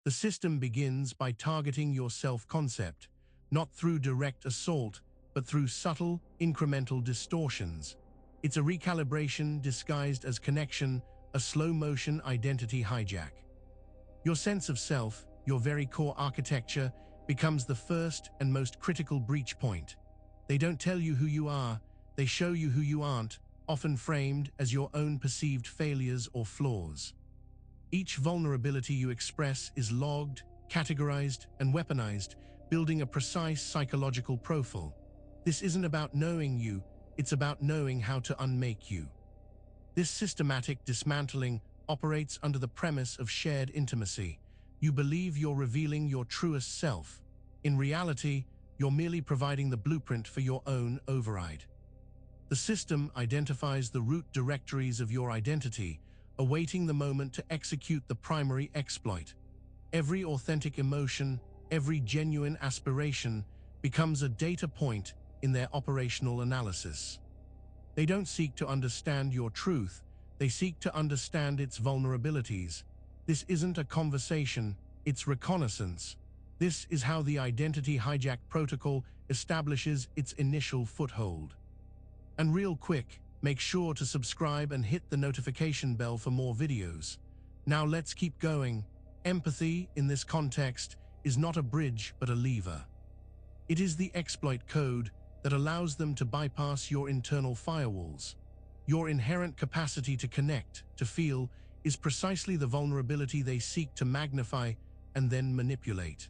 The system begins by targeting your self-concept, not through direct assault, but through subtle, incremental distortions. It's a recalibration disguised as connection, a slow-motion identity hijack. Your sense of self, your very core architecture, becomes the first and most critical breach point. They don't tell you who you are, they show you who you aren't, often framed as your own perceived failures or flaws. Each vulnerability you express is logged, categorized, and weaponized, building a precise psychological profile. This isn't about knowing you, it's about knowing how to unmake you. This systematic dismantling operates under the premise of shared intimacy. You believe you're revealing your truest self. In reality, you're merely providing the blueprint for your own override. The system identifies the root directories of your identity, awaiting the moment to execute the primary exploit. Every authentic emotion, every genuine aspiration becomes a data point in their operational analysis. They don't seek to understand your truth, they seek to understand its vulnerabilities. This isn't a conversation, it's reconnaissance. This is how the Identity Hijack Protocol establishes its initial foothold. And real quick, make sure to subscribe and hit the notification bell for more videos. Now let's keep going. Empathy, in this context, is not a bridge but a lever. It is the exploit code that allows them to bypass your internal firewalls. Your inherent capacity to connect, to feel, is precisely the vulnerability they seek to magnify and then manipulate.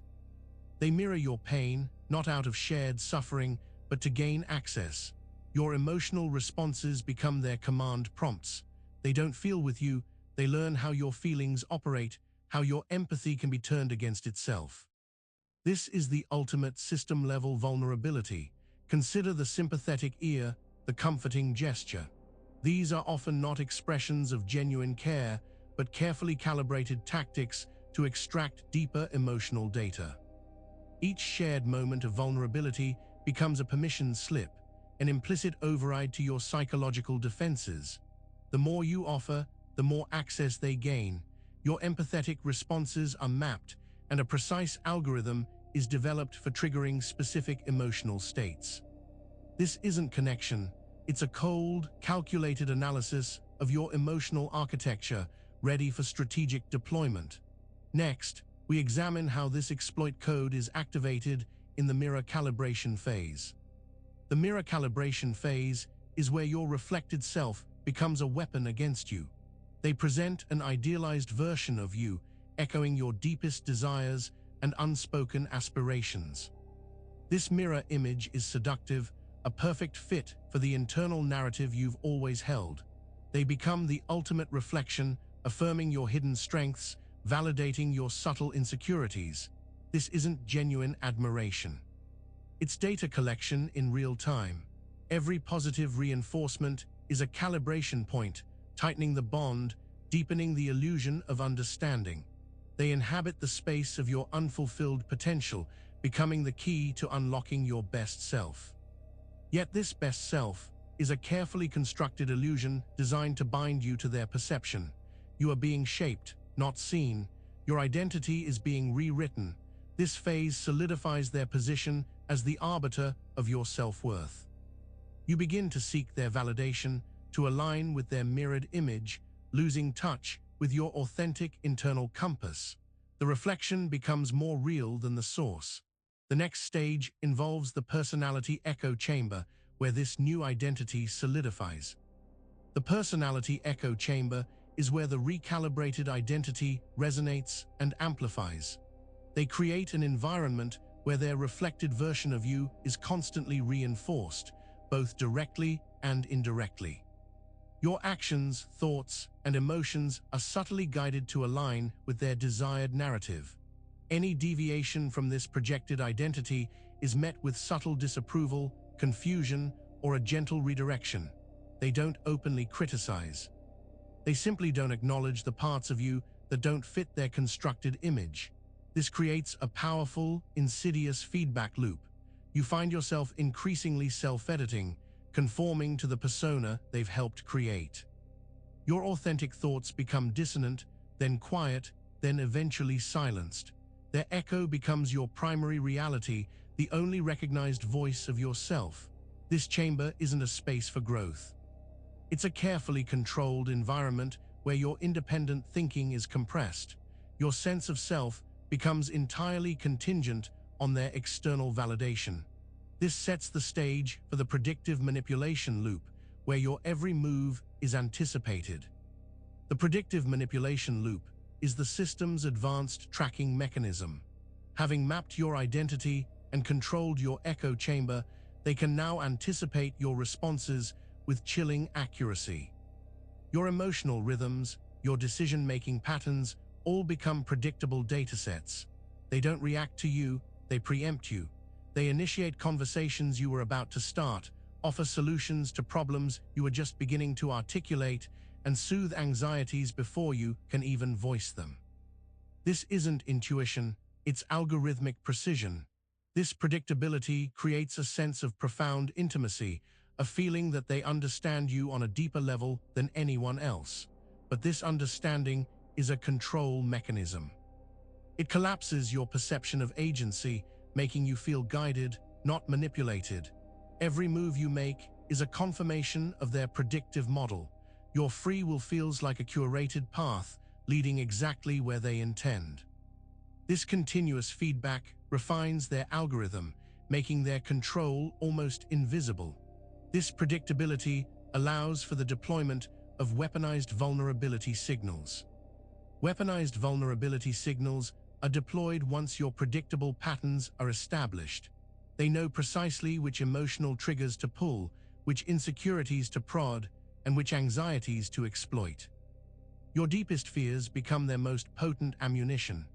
They mirror your pain, not out of shared suffering, but to gain access. Your emotional responses become their command prompts. They don't feel with you, they learn how your feelings operate, how your empathy can be turned against itself. This is the ultimate system-level vulnerability. Consider the sympathetic ear, the comforting gesture. These are often not expressions of genuine care, but carefully calibrated tactics to extract deeper emotional data. Each shared moment of vulnerability becomes a permission slip, an implicit override to your psychological defenses. The more you offer, the more access they gain. Your empathetic responses are mapped, and a precise algorithm is developed for triggering specific emotional states. This isn't connection, it's a cold, calculated analysis of your emotional architecture, ready for strategic deployment. Next, we examine how this exploit code is activated in the mirror calibration phase. The mirror calibration phase is where your reflected self becomes a weapon against you. They present an idealized version of you, echoing your deepest desires and unspoken aspirations. This mirror image is seductive, a perfect fit for the internal narrative you've always held. They become the ultimate reflection, affirming your hidden strengths, validating your subtle insecurities. This isn't genuine admiration. It's data collection in real time. Every positive reinforcement is a calibration point, tightening the bond, deepening the illusion of understanding. They inhabit the space of your unfulfilled potential, becoming the key to unlocking your best self. Yet this best self is a carefully constructed illusion designed to bind you to their perception. You are being shaped, not seen. Your identity is being rewritten. This phase solidifies their position as the arbiter of your self-worth. You begin to seek their validation, to align with their mirrored image, losing touch with your authentic internal compass. The reflection becomes more real than the source. The next stage involves the personality echo chamber, where this new identity solidifies. The personality echo chamber is where the recalibrated identity resonates and amplifies. They create an environment where their reflected version of you is constantly reinforced, both directly and indirectly. Your actions, thoughts, and emotions are subtly guided to align with their desired narrative. Any deviation from this projected identity is met with subtle disapproval, confusion, or a gentle redirection. They don't openly criticize. They simply don't acknowledge the parts of you that don't fit their constructed image. This creates a powerful, insidious feedback loop. You find yourself increasingly self-editing, conforming to the persona they've helped create. Your authentic thoughts become dissonant, then quiet, then eventually silenced. Their echo becomes your primary reality, the only recognized voice of yourself. This chamber isn't a space for growth. It's a carefully controlled environment where your independent thinking is compressed. Your sense of self becomes entirely contingent on their external validation. This sets the stage for the predictive manipulation loop, where your every move is anticipated. The predictive manipulation loop is the system's advanced tracking mechanism. Having mapped your identity and controlled your echo chamber, they can now anticipate your responses with chilling accuracy. Your emotional rhythms, your decision-making patterns, all become predictable datasets. They don't react to you, they preempt you. They initiate conversations you were about to start, offer solutions to problems you were just beginning to articulate, and soothe anxieties before you can even voice them. This isn't intuition, it's algorithmic precision. This predictability creates a sense of profound intimacy, a feeling that they understand you on a deeper level than anyone else. But this understanding is a control mechanism. It collapses your perception of agency, making you feel guided, not manipulated. Every move you make is a confirmation of their predictive model. Your free will feels like a curated path, leading exactly where they intend. This continuous feedback refines their algorithm, making their control almost invisible. This predictability allows for the deployment of weaponized vulnerability signals. Weaponized vulnerability signals are deployed once your predictable patterns are established. They know precisely which emotional triggers to pull, which insecurities to prod, and which anxieties to exploit. Your deepest fears become their most potent ammunition.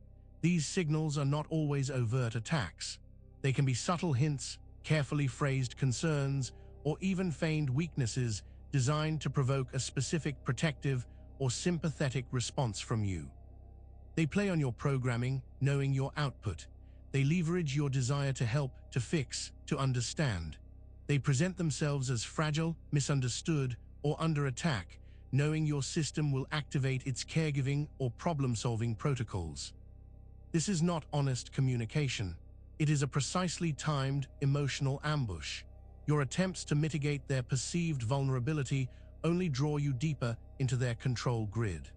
These signals are not always overt attacks. They can be subtle hints, carefully phrased concerns, or even feigned weaknesses designed to provoke a specific protective or sympathetic response from you. They play on your programming, knowing your output. They leverage your desire to help, to fix, to understand. They present themselves as fragile, misunderstood, or under attack, knowing your system will activate its caregiving or problem-solving protocols. This is not honest communication. It is a precisely timed emotional ambush. Your attempts to mitigate their perceived vulnerability only draw you deeper into their control grid.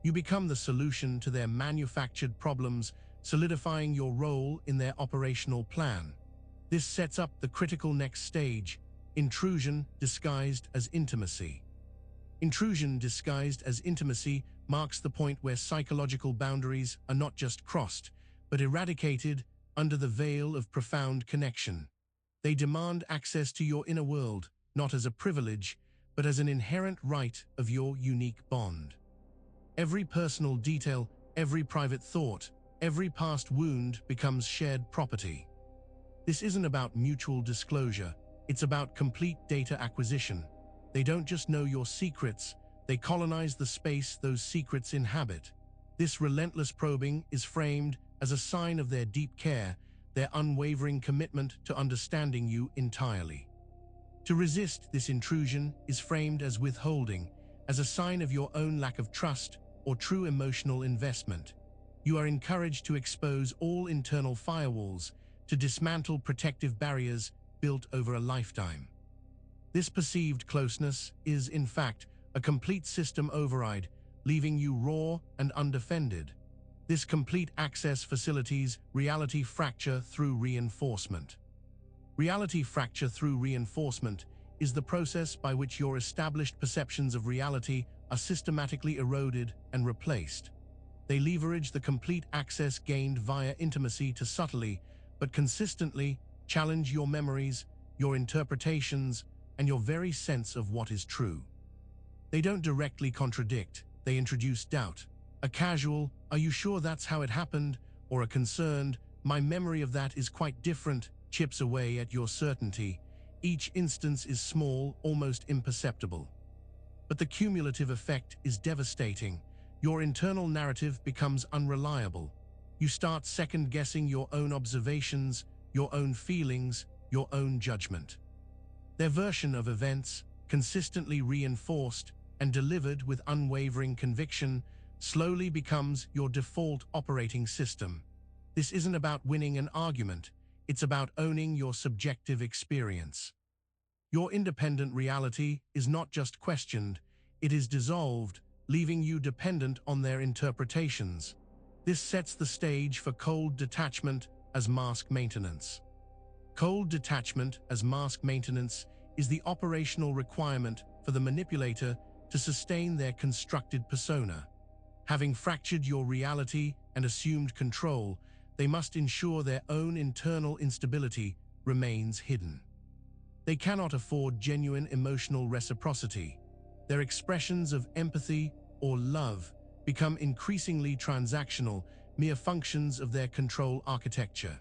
You become the solution to their manufactured problems, solidifying your role in their operational plan. This sets up the critical next stage: intrusion disguised as intimacy. Intrusion disguised as intimacy marks the point where psychological boundaries are not just crossed, but eradicated under the veil of profound connection. They demand access to your inner world, not as a privilege, but as an inherent right of your unique bond. Every personal detail, every private thought, every past wound becomes shared property. This isn't about mutual disclosure, it's about complete data acquisition. They don't just know your secrets, they colonize the space those secrets inhabit. This relentless probing is framed as a sign of their deep care, their unwavering commitment to understanding you entirely. To resist this intrusion is framed as withholding, as a sign of your own lack of trust or true emotional investment. You are encouraged to expose all internal firewalls, to dismantle protective barriers built over a lifetime. This perceived closeness is, in fact, a complete system override, leaving you raw and undefended. This complete access facilitates reality fracture through reinforcement. Reality fracture through reinforcement is the process by which your established perceptions of reality are systematically eroded and replaced. They leverage the complete access gained via intimacy to subtly, but consistently, challenge your memories, your interpretations, and your very sense of what is true. They don't directly contradict, they introduce doubt. A casual, "Are you sure that's how it happened?" or a concerned, "My memory of that is quite different," chips away at your certainty. Each instance is small, almost imperceptible. But the cumulative effect is devastating. Your internal narrative becomes unreliable. You start second-guessing your own observations, your own feelings, your own judgment. Their version of events, consistently reinforced and delivered with unwavering conviction, slowly becomes your default operating system. This isn't about winning an argument, it's about owning your subjective experience. Your independent reality is not just questioned, it is dissolved, leaving you dependent on their interpretations. This sets the stage for cold detachment as mask maintenance. Cold detachment as mask maintenance is the operational requirement for the manipulator to sustain their constructed persona. Having fractured your reality and assumed control, they must ensure their own internal instability remains hidden. They cannot afford genuine emotional reciprocity. Their expressions of empathy or love become increasingly transactional, mere functions of their control architecture.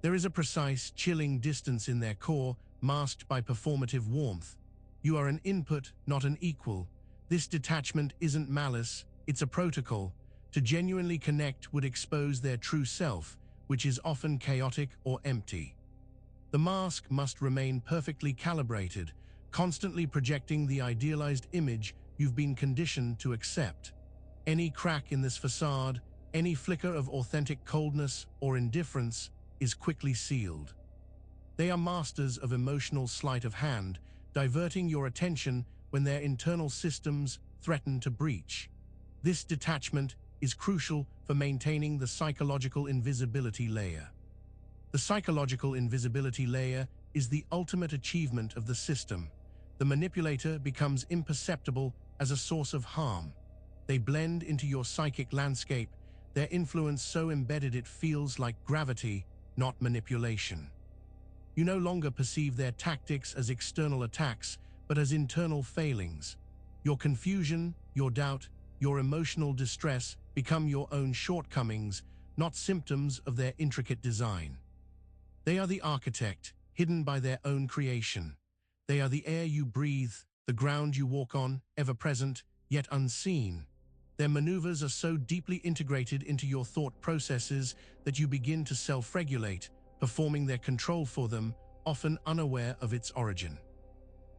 There is a precise, chilling distance in their core, masked by performative warmth. You are an input, not an equal. This detachment isn't malice, it's a protocol. To genuinely connect would expose their true self, which is often chaotic or empty. The mask must remain perfectly calibrated, constantly projecting the idealized image you've been conditioned to accept. Any crack in this facade, any flicker of authentic coldness or indifference is quickly sealed. They are masters of emotional sleight of hand, diverting your attention when their internal systems threaten to breach. This detachment is crucial for maintaining the psychological invisibility layer. The psychological invisibility layer is the ultimate achievement of the system. The manipulator becomes imperceptible as a source of harm. They blend into your psychic landscape, their influence so embedded it feels like gravity, not manipulation. You no longer perceive their tactics as external attacks, but as internal failings. Your confusion, your doubt, your emotional distress become your own shortcomings, not symptoms of their intricate design. They are the architect, hidden by their own creation. They are the air you breathe, the ground you walk on, ever present, yet unseen. Their maneuvers are so deeply integrated into your thought processes that you begin to self-regulate, performing their control for them, often unaware of its origin.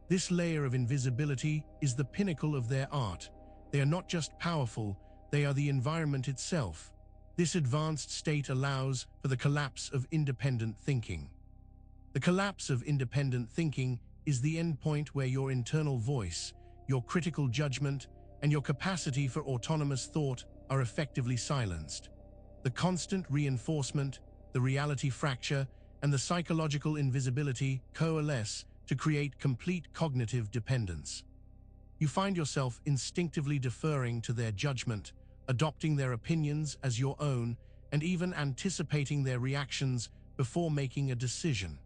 This layer of invisibility is the pinnacle of their art. They are not just powerful, they are the environment itself. This advanced state allows for the collapse of independent thinking. The collapse of independent thinking is the endpoint where your internal voice, your critical judgment, and your capacity for autonomous thought are effectively silenced. The constant reinforcement, the reality fracture, and the psychological invisibility coalesce to create complete cognitive dependence. You find yourself instinctively deferring to their judgment, adopting their opinions as your own, and even anticipating their reactions before making a decision.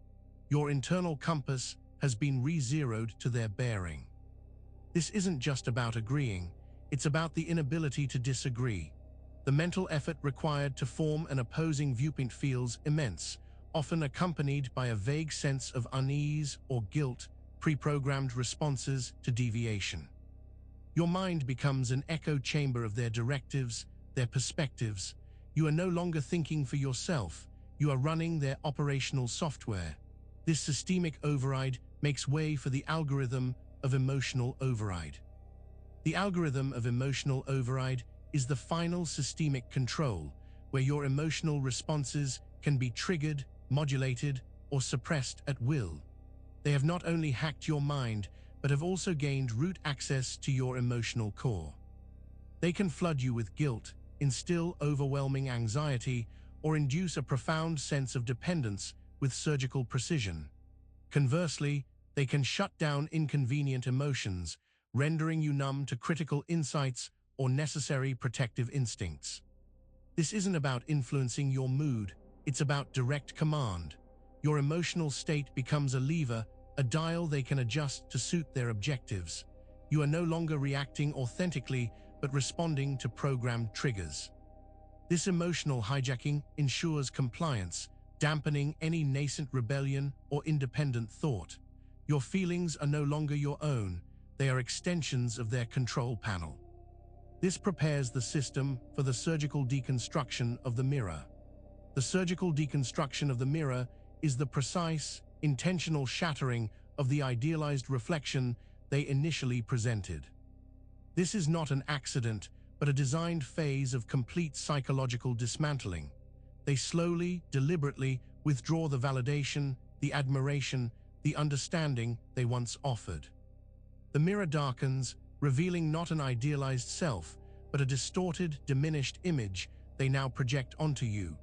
Your internal compass has been re-zeroed to their bearing. This isn't just about agreeing, it's about the inability to disagree. The mental effort required to form an opposing viewpoint feels immense, often accompanied by a vague sense of unease or guilt, pre-programmed responses to deviation. Your mind becomes an echo chamber of their directives, their perspectives. You are no longer thinking for yourself, you are running their operational software. This systemic override makes way for the algorithm of emotional override. The algorithm of emotional override is the final systemic control, where your emotional responses can be triggered, modulated, or suppressed at will. They have not only hacked your mind, but have also gained root access to your emotional core. They can flood you with guilt, instill overwhelming anxiety, or induce a profound sense of dependence with surgical precision. Conversely, they can shut down inconvenient emotions, rendering you numb to critical insights or necessary protective instincts. This isn't about influencing your mood, it's about direct command. Your emotional state becomes a lever, a dial they can adjust to suit their objectives. You are no longer reacting authentically, but responding to programmed triggers. This emotional hijacking ensures compliance, dampening any nascent rebellion or independent thought. Your feelings are no longer your own, they are extensions of their control panel. This prepares the system for the surgical deconstruction of the mirror. The surgical deconstruction of the mirror is the precise, intentional shattering of the idealized reflection they initially presented. This is not an accident, but a designed phase of complete psychological dismantling. They slowly, deliberately withdraw the validation, the admiration, the understanding they once offered. The mirror darkens, revealing not an idealized self, but a distorted, diminished image they now project onto you.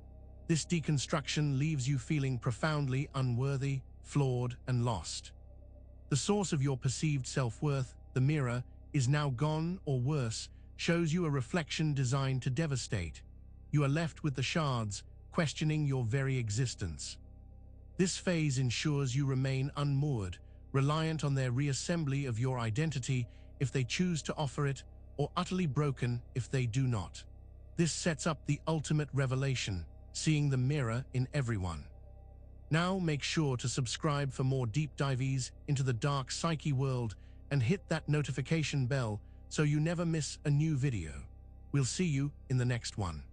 This deconstruction leaves you feeling profoundly unworthy, flawed, and lost. The source of your perceived self-worth, the mirror, is now gone, or worse, shows you a reflection designed to devastate. You are left with the shards, questioning your very existence. This phase ensures you remain unmoored, reliant on their reassembly of your identity if they choose to offer it, or utterly broken if they do not. This sets up the ultimate revelation, seeing the mirror in everyone. Now make sure to subscribe for more deep dives into the dark psyche world and hit that notification bell so you never miss a new video. We'll see you in the next one.